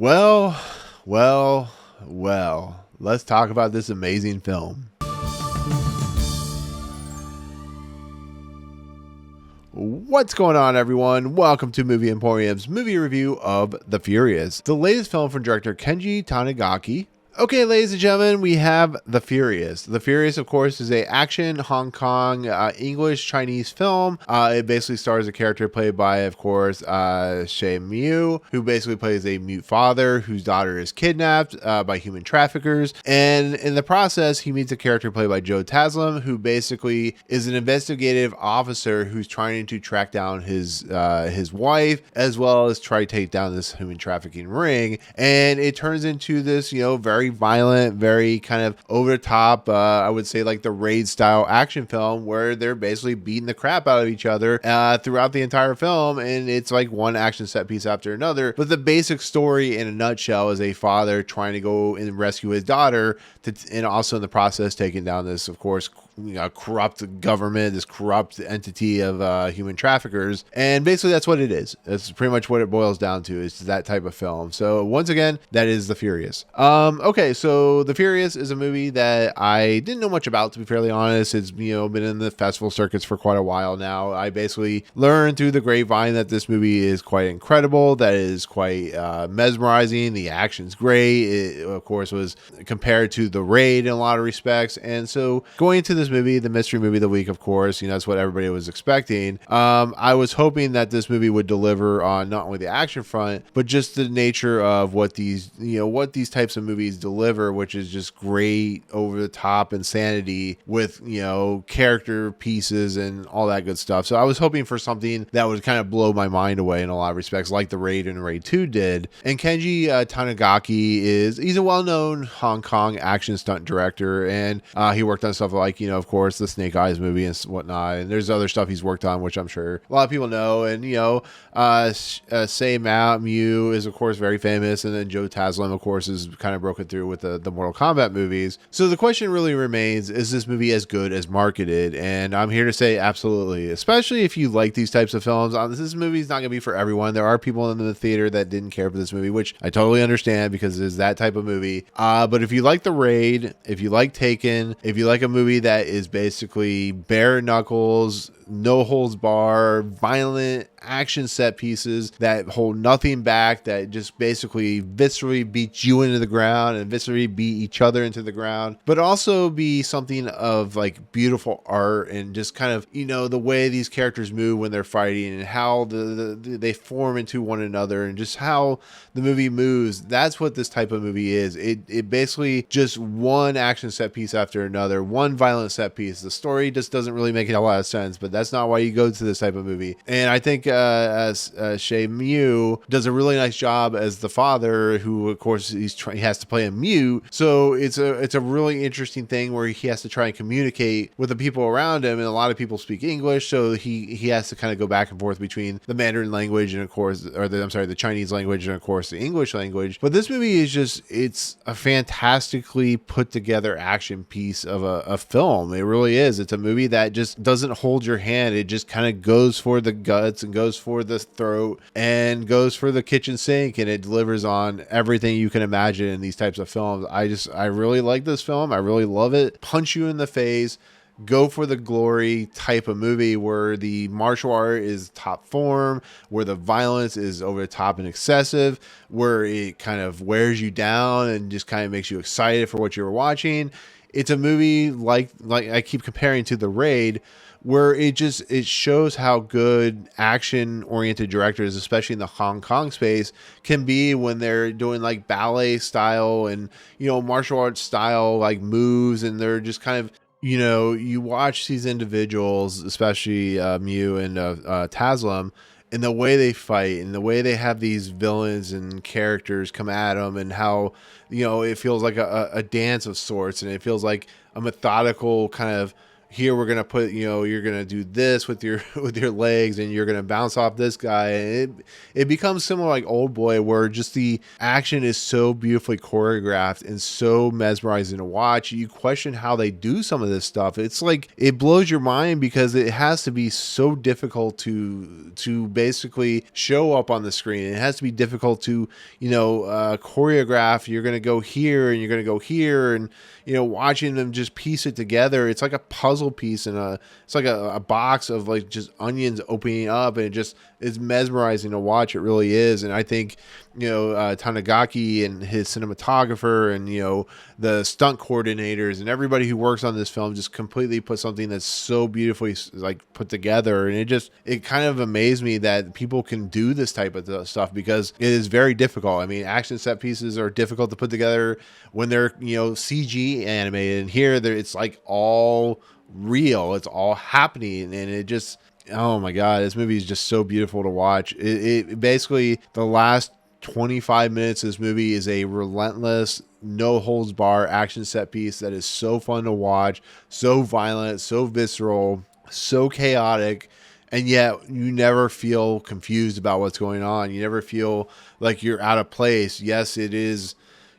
Well, well, let's talk about this amazing film. What's going on, everyone? Welcome to Movie Emporium's movie review of The Furious, the latest film from director Kenji Tankgaki. Okay, ladies and gentlemen, we have The Furious. The Furious, of course, is a action Hong Kong English Chinese film. It basically stars a character played by, of course, Enyou, who basically plays a mute father whose daughter is kidnapped by human traffickers. And in the process, he meets a character played by Taslim, who basically is an investigative officer who's trying to track down his wife, as well as try to take down this human trafficking ring. And it turns into this, very violent, very kind of over the top, I would say like the Raid style action film where they're basically beating the crap out of each other throughout the entire film. And it's like one action set piece after another. But the basic story in a nutshell is a father trying to go and rescue his daughter and also in the process taking down this, of course, corrupt government, this corrupt entity of human traffickers. And basically that's what it is. That's pretty much what it boils down to, is that type of film. So once again, that is The Furious. Okay, so The Furious is a movie that I didn't know much about, to be fairly honest. It's, been in the festival circuits for quite a while now. I basically learned through the grapevine that this movie is quite incredible, that is quite mesmerizing. The action's great. It, of course, was compared to The Raid in a lot of respects. And so going into this movie, the mystery movie of the week, of course, that's what everybody was expecting. I was hoping that this movie would deliver on not only the action front, but just the nature of what these types of movies deliver, which is just great over the top insanity with, character pieces and all that good stuff. So I was hoping for something that would kind of blow my mind away in a lot of respects, like The Raid and Raid 2 did. And Kenji Tankgaki he's a well-known Hong Kong action stunt director, and he worked on stuff like, of course, the Snake Eyes movie and whatnot. And there's other stuff he's worked on, which I'm sure a lot of people know. And, Say Mew is, of course, very famous. And then Taslim, of course, is kind of broken through with the Mortal Kombat movies. So the question really remains, is this movie as good as marketed? And I'm here to say absolutely, especially if you like these types of films. This movie is not going to be for everyone. There are people in the theater that didn't care for this movie, which I totally understand because it is that type of movie. But if you like The Raid, if you like Taken, if you like a movie that is basically bare knuckles, no holds bar, violent action set pieces that hold nothing back, that just basically viscerally beat you into the ground and viscerally beat each other into the ground, but also be something of like beautiful art and just kind of, the way these characters move when they're fighting and how they form into one another and just how the movie moves. That's what this type of movie is. It basically just one action set piece after another, one violent set piece. The story just doesn't really make a lot of sense, but that's not why you go to this type of movie. And I think Enyou does a really nice job as the father, who of course he has to play a mute. So it's a really interesting thing where he has to try and communicate with the people around him, and a lot of people speak English, so he has to kind of go back and forth between the Mandarin language and of course, the Chinese language and of course the English language. But this movie is it's a fantastically put together action piece of a film. It really is. It's a movie that just doesn't hold your hand. It just kind of goes for the guts and goes for the throat and goes for the kitchen sink, and it delivers on everything you can imagine in these types of films. I really like this film. I really love it. Punch you in the face. Go for the glory type of movie where the martial art is top form, where the violence is over the top and excessive, where it kind of wears you down and just kind of makes you excited for what you're watching. It's a movie like I keep comparing to The Raid, where it shows how good action oriented directors, especially in the Hong Kong space, can be when they're doing like ballet style and, martial arts style, like moves. And they're just kind of, you watch these individuals, especially Mew and Taslim, and the way they fight and the way they have these villains and characters come at them, and how, it feels like a dance of sorts, and it feels like a methodical kind of here we're gonna put, you're gonna do this with your with your legs, and you're gonna bounce off this guy, and it becomes similar like Old Boy, where just the action is so beautifully choreographed and so mesmerizing to watch. You question how they do some of this stuff. It's like it blows your mind, because it has to be so difficult to basically show up on the screen. It has to be difficult to choreograph. You're gonna go here and you're gonna go here, and watching them just piece it together, it's like a puzzle piece, and it's like a box of like just onions opening up, and it just is mesmerizing to watch. It really is. And I think Tankgaki and his cinematographer and the stunt coordinators and everybody who works on this film just completely put something that's so beautifully like put together. And it kind of amazed me that people can do this type of stuff, because it is very difficult. I mean, action set pieces are difficult to put together when they're CG animated, and here it's like all real, it's all happening, and it just, oh my god, this movie is just so beautiful to watch. It basically, the last 25 minutes of this movie is a relentless, no holds bar action set piece that is so fun to watch, so violent, so visceral, so chaotic, and yet you never feel confused about what's going on. You never feel like you're out of place. Yes, it is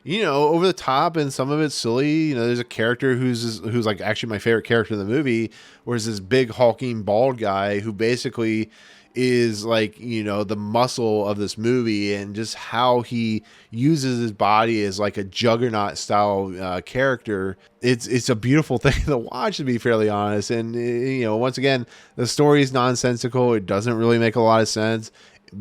over the top, and some of it's silly. There's a character who's like actually my favorite character in the movie, where it's this big hulking bald guy who basically is like, the muscle of this movie, and just how he uses his body as like a juggernaut style character. It's a beautiful thing to watch, to be fairly honest. And once again, the story is nonsensical. It doesn't really make a lot of sense.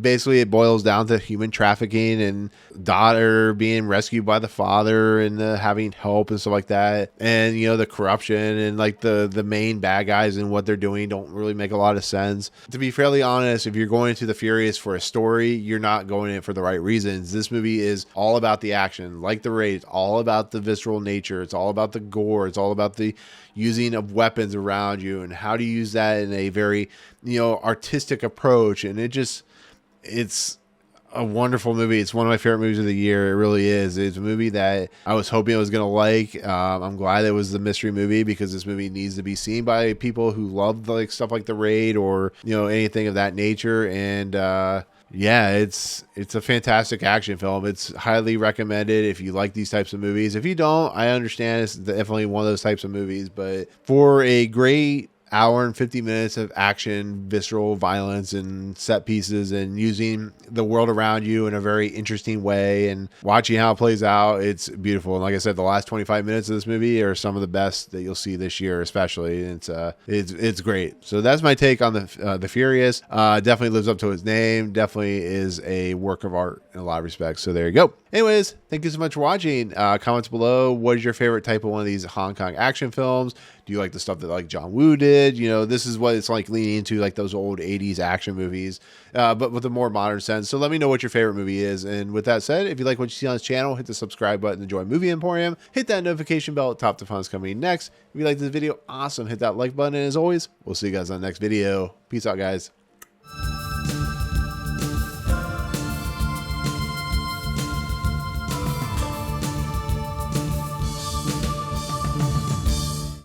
Basically, it boils down to human trafficking and daughter being rescued by the father, and having help and stuff like that. And, the corruption, and like the main bad guys and what they're doing don't really make a lot of sense. To be fairly honest, if you're going to The Furious for a story, you're not going in it for the right reasons. This movie is all about the action, like The Raid. It's all about the visceral nature. It's all about the gore. It's all about the using of weapons around you, and how to use that in a very, artistic approach. And it's a wonderful movie. It's one of my favorite movies of the year. It really is. It's a movie that I was hoping I was going to like. I'm glad it was the mystery movie, because this movie needs to be seen by people who love like stuff like The Raid, or anything of that nature. And yeah, it's a fantastic action film. It's highly recommended if you like these types of movies. If you don't, I understand. It's definitely one of those types of movies. But for a great hour and 50 minutes of action, visceral violence, and set pieces, and using the world around you in a very interesting way, and watching how it plays out, it's beautiful. And like I said, the last 25 minutes of this movie are some of the best that you'll see this year, especially. And it's great. So that's my take on the Furious. Definitely lives up to its name. Definitely is a work of art in a lot of respects. So there you go. Anyways, thank you so much for watching. Comments below. What is your favorite type of one of these Hong Kong action films? Do you like the stuff that like John Woo did? This is what it's like leaning into, like those old 80s action movies, but with a more modern sense. So let me know what your favorite movie is. And with that said, if you like what you see on this channel, hit the subscribe button to join Movie Emporium. Hit that notification bell. Top to fun's coming next. If you like this video, awesome. Hit that like button. And as always, we'll see you guys on the next video. Peace out, guys.